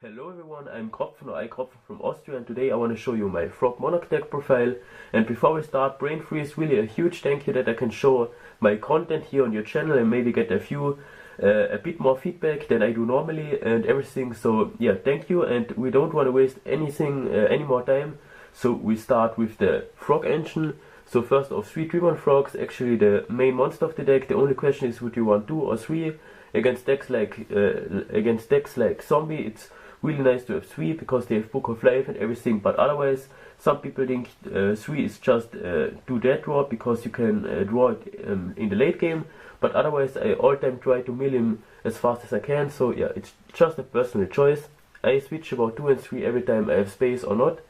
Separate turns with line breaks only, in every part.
Hello everyone, I'm IKROPFN or IKROPFN from Austria, and today I want to show you my Frog Monarch deck profile. And before we start, brain freeze, really a huge thank you that I can show my content here on your channel and maybe get a bit more feedback than I do normally and everything. So yeah, thank you, and we don't want to waste any more time. So we start with the Frog engine. So first off, 3 3-1 frogs, actually the main monster of the deck. The only question is, would you want 2 or 3? Against decks like Zombie, it's really nice to have 3 because they have Book of Life and everything, but otherwise some people think 3 is just do dead draw because you can draw it in the late game, but otherwise I all time try to mill him as fast as I can. So yeah, it's just a personal choice. I switch about 2 and 3 every time I have space or not.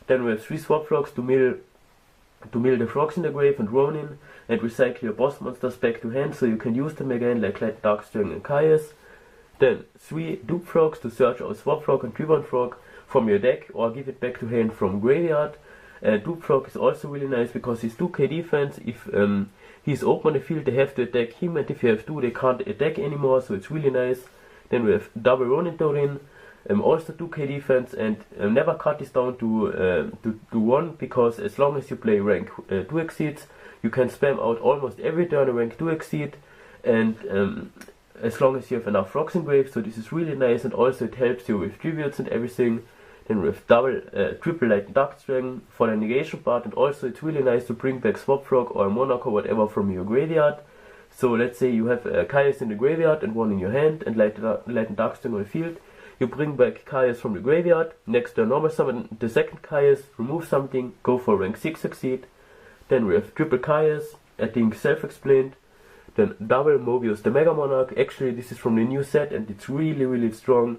Then we have 3 swap frogs to mill the frogs in the grave and Ronin, and recycle your boss monsters back to hand so you can use them again like Darkstring and Caius. Then 3 dupe frogs to search out swap frog and 3-1 frog from your deck or give it back to hand from graveyard. Dupe frog is also really nice because he's 2k defense. If he's open on the field, they have to attack him, and if you have 2, they can't attack anymore, so it's really nice. Then we have double Ronin Torin, also 2k defense, and never cut this down to 1, because as long as you play rank 2 exceeds, you can spam out almost every turn a rank 2 exceed, and as long as you have enough frogs in grave, so this is really nice, and also it helps you with tributes and everything. Then we have triple light Darkstring for the negation part, and also it's really nice to bring back swap frog or Monarch or whatever from your graveyard. So let's say you have Caius in the graveyard and 1 in your hand, and light Darkstring on the field. You bring back Caius from the graveyard, next to a normal summon the second Caius, remove something, go for rank 6 succeed. Then we have triple Caius, I think self-explained. Then double Mobius the Mega Monarch. Actually this is from the new set and it's really strong.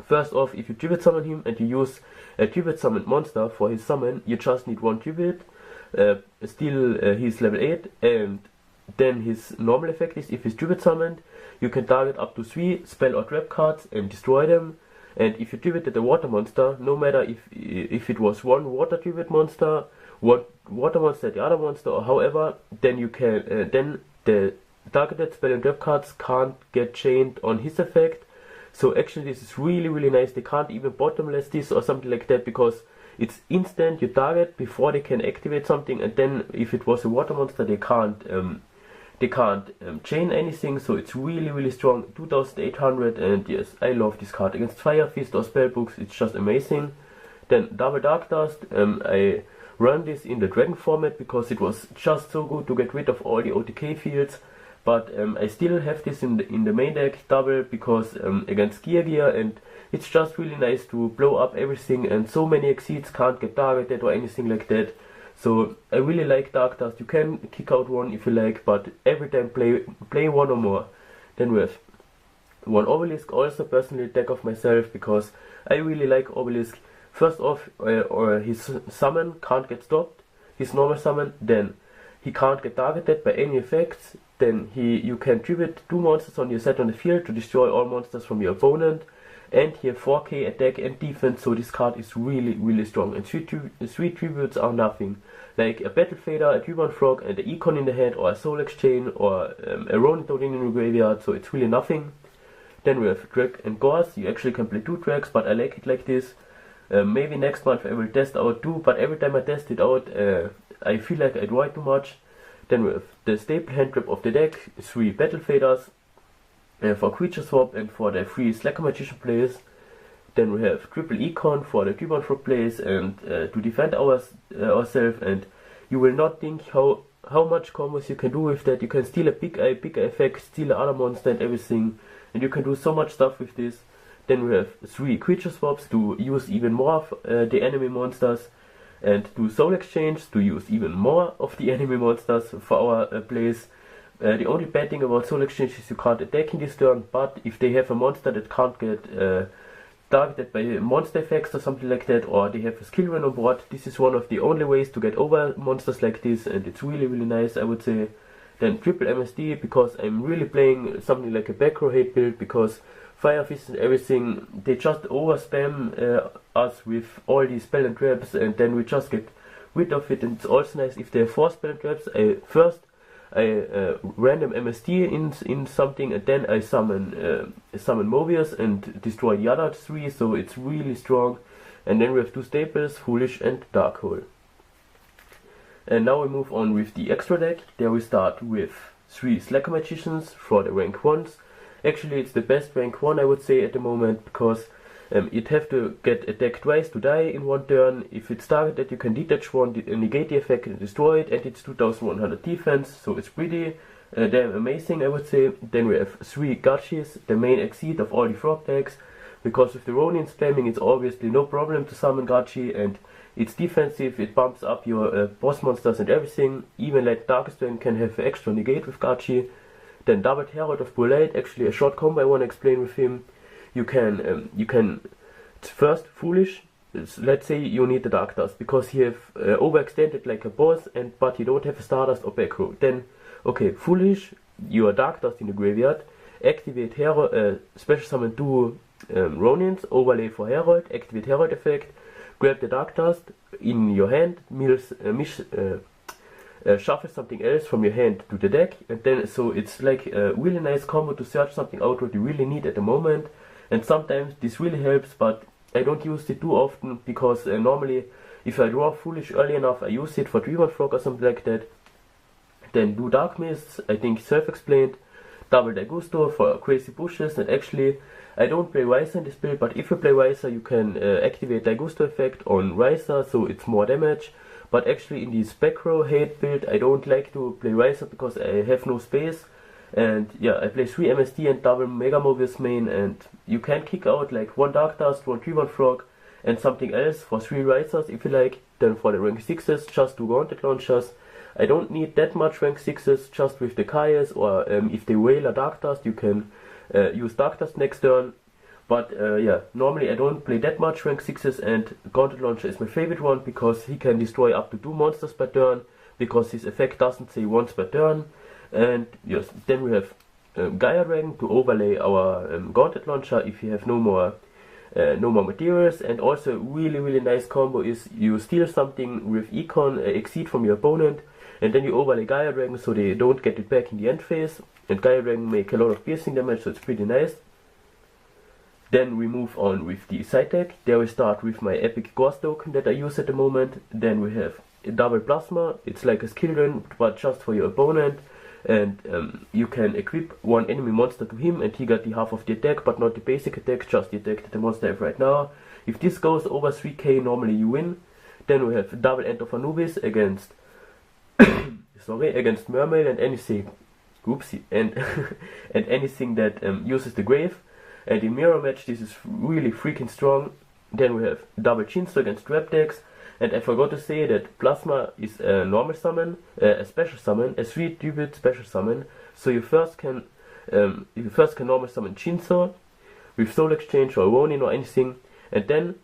First off, if you tribute summon him and you use a tribute summoned monster for his summon, you just need 1 tribute. Still he's level 8, and then his normal effect is, if he's tribute summoned, you can target up to 3 spell or trap cards and destroy them. And if you tributed a water monster, no matter if it was 1 water tribute monster, 1 water monster the other monster, or however, then you can then the targeted spell and trap cards can't get chained on his effect. So actually this is really nice. They can't even bottomless this or something like that, because it's instant. You target before they can activate something, and then if it was a water monster, they can't chain anything. So it's really strong. 2800, and yes, I love this card against Fire Fist or Spellbooks. It's just amazing. Then double Dark Dust. I run this in the Dragon format because it was just so good to get rid of all the OTK fields. But I still have this in the main deck double because against Gear, and it's just really nice to blow up everything, and so many exceeds can't get targeted or anything like that. So I really like Dark Dust. You can kick out 1 if you like, but every time play 1 or more. Then we have 1 Obelisk, also personally deck of myself because I really like Obelisk. First off, or his summon can't get stopped, his normal summon, then he can't get targeted by any effects, then you can tribute 2 monsters on your set on the field to destroy all monsters from your opponent, and he has 4k attack and defense, so this card is really strong. And 3 tributes are nothing, like a Battle Fader, a 3-1 frog, and an Econ in the hand, or a Soul Exchange, or a Ronin Torin in the graveyard, so it's really nothing. Then we have Drag and Gauze. You actually can play 2 tracks, but I like it like this. Maybe next month I will test out 2, but every time I test it out, I feel like I draw it too much. Then we have the staple hand trap of the deck, 3 Battle Faders for creature swap and for the 3 Slacker Magician plays. Then we have triple Econ for the 3-1 frog plays and to defend ourselves. And you will not think how much combos you can do with that. You can steal a bigger effect, steal another monster and everything, and you can do so much stuff with this. Then we have 3 creature swaps to use even more of the enemy monsters, and 2 soul exchange to use even more of the enemy monsters for our plays. The only bad thing about soul exchange is you can't attack in this turn, but if they have a monster that can't get targeted by monster effects or something like that, or they have a skill run on board, this is one of the only ways to get over monsters like this, and it's really nice, I would say. Then triple MSD, because I'm really playing something like a back row hate build, because Fire Fist and everything, they just over spam us with all these spell and traps, and then we just get rid of it. And it's also nice if they have 4 spell and traps. random MST in something, and then I summon Mobius and destroy the other 3, so it's really strong. And then we have 2 staples, Foolish and Dark Hole. And now we move on with the extra deck. There we start with 3 Slacker Magicians for the rank 1s. Actually, it's the best rank 1, I would say, at the moment, because you'd have to get attacked twice to die in 1 turn. If it's targeted, you can detach 1, negate the effect and destroy it, and it's 2100 defense, so it's pretty damn amazing, I would say. Then we have 3 Gachis, the main exceed of all the frog decks, because with the Ronin spamming it's obviously no problem to summon Gachi, and it's defensive, it bumps up your boss monsters and everything. Even like Darkest Dragon can have extra negate with Gachi. Then Doubled Herald of Bulate, actually a short combo I want to explain with him. You can first Foolish. Let's say you need the Dark Dust because you have overextended like a boss, but you don't have a Stardust or back row. Then okay, Foolish, you are Dark Dust in the graveyard. Activate Herald, special summon 2 Ronins, overlay for Herald, activate Herald effect, grab the Dark Dust in your hand, shuffle something else from your hand to the deck, and then so it's like a really nice combo to search something out what you really need at the moment. And sometimes this really helps, but I don't use it too often because normally if I draw Foolish early enough I use it for Dreamer Frog or something like that. Then do Dark Mists, I think self-explained. Double Daigusto for Crazy Bushes, and actually I don't play Riser in this build, but if you play Riser you can activate Daigusto effect on Riser, so it's more damage. But actually in the Spec Row hate build I don't like to play Riser because I have no space. And yeah, I play 3 MST and double Mega Mobius main, and you can kick out like 1 Dark Dust, 1 Tree-1 Frog and something else for 3 Risers if you like. Then for the rank 6s, just 2 Gauntlet Launchers. I don't need that much rank 6s, just with the Kaias, or if they whale a Dark Dust you can use Dark Dust next turn. But yeah, normally I don't play that much rank 6s, and Gauntlet Launcher is my favorite one because he can destroy up to 2 monsters per turn, because his effect doesn't say once per turn. And yes, then we have Gaia Dragon to overlay our Gauntlet Launcher if you have no more materials. And also really nice combo is you steal something with Econ Exceed from your opponent, and then you overlay Gaia Dragon so they don't get it back in the end phase. And Gaia Dragon make a lot of piercing damage, so it's pretty nice. Then we move on with the Saitek. There we start with my epic Ghost token that I use at the moment. Then we have a double Plasma. It's like a skill run but just for your opponent. And you can equip 1 enemy monster to him, and he got the half of the attack, but not the basic attack, just the attack that the monster have right now. If this goes over 3k, normally you win. Then we have double End of Anubis against against Mermaid and anything, oopsie, and and anything that uses the grave. And in mirror match, this is really freaking strong. Then we have double Chinzo against trap decks. And I forgot to say that Plasma is a normal summon, a special summon, a 3-tribute special summon. So you first can normal summon Chinzo with Soul Exchange or Ronin or anything, and then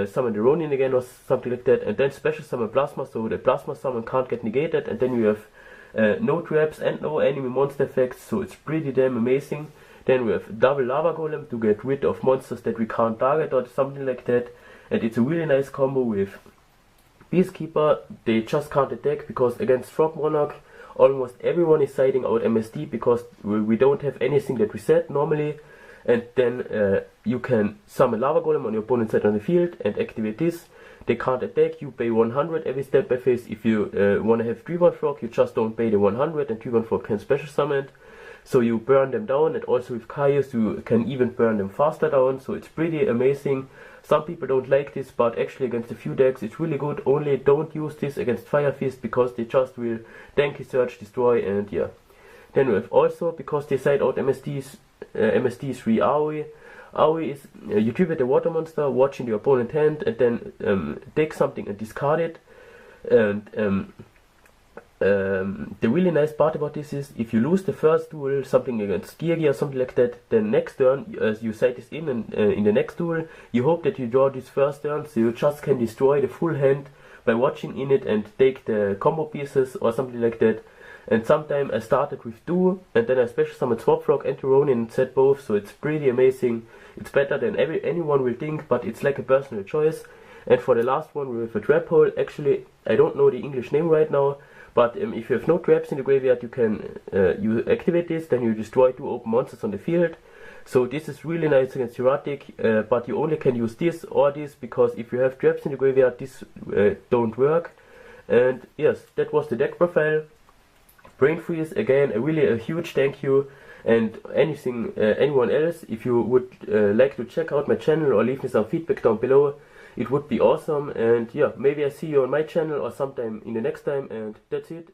summon the Ronin again or something like that, and then special summon Plasma, so the Plasma summon can't get negated, and then you have no traps and no enemy monster effects, so it's pretty damn amazing. Then we have double Lava Golem to get rid of monsters that we can't target or something like that, and it's a really nice combo with Peacekeeper. They just can't attack because against Frog Monarch almost everyone is siding out MSD because we don't have anything that we set normally. And then you can summon Lava Golem on your opponent's side on the field and activate this. They can't attack, you pay 100 every step by phase. If you want to have 3-1 Frog, you just don't pay the 100, and 3-1 Frog can special summon it. So you burn them down, and also with Kaius you can even burn them faster down, so it's pretty amazing. Some people don't like this, but actually against a few decks it's really good. Only don't use this against Fire Fist because they just will tanky search, destroy, and yeah. Then we have also, because they side out MSD 3 Aoi. Aoi is, you tribute a water monster, watch in your opponent's hand, and then take something and discard it. And the really nice part about this is, if you lose the first duel, something against Yugioh or something like that, then next turn, as you side this in, and in the next duel, you hope that you draw this first turn, so you just can destroy the full hand by watching in it and take the combo pieces or something like that. And sometime I started with 2, and then I special summoned Swap Frog and Ronin and set both, so it's pretty amazing. It's better than anyone will think, but it's like a personal choice. And for the last one, we have a Trap Hole. Actually, I don't know the English name right now, But if you have no traps in the graveyard, you can you activate this, then you destroy 2 open monsters on the field. So this is really nice against erratic, but you only can use this or this, because if you have traps in the graveyard, this don't work. And yes, that was the deck profile. Brain Freeze, again, really a huge thank you. And anyone else, if you would like to check out my channel or leave me some feedback down below, it would be awesome. And yeah, maybe I see you on my channel or sometime in the next time. And that's it.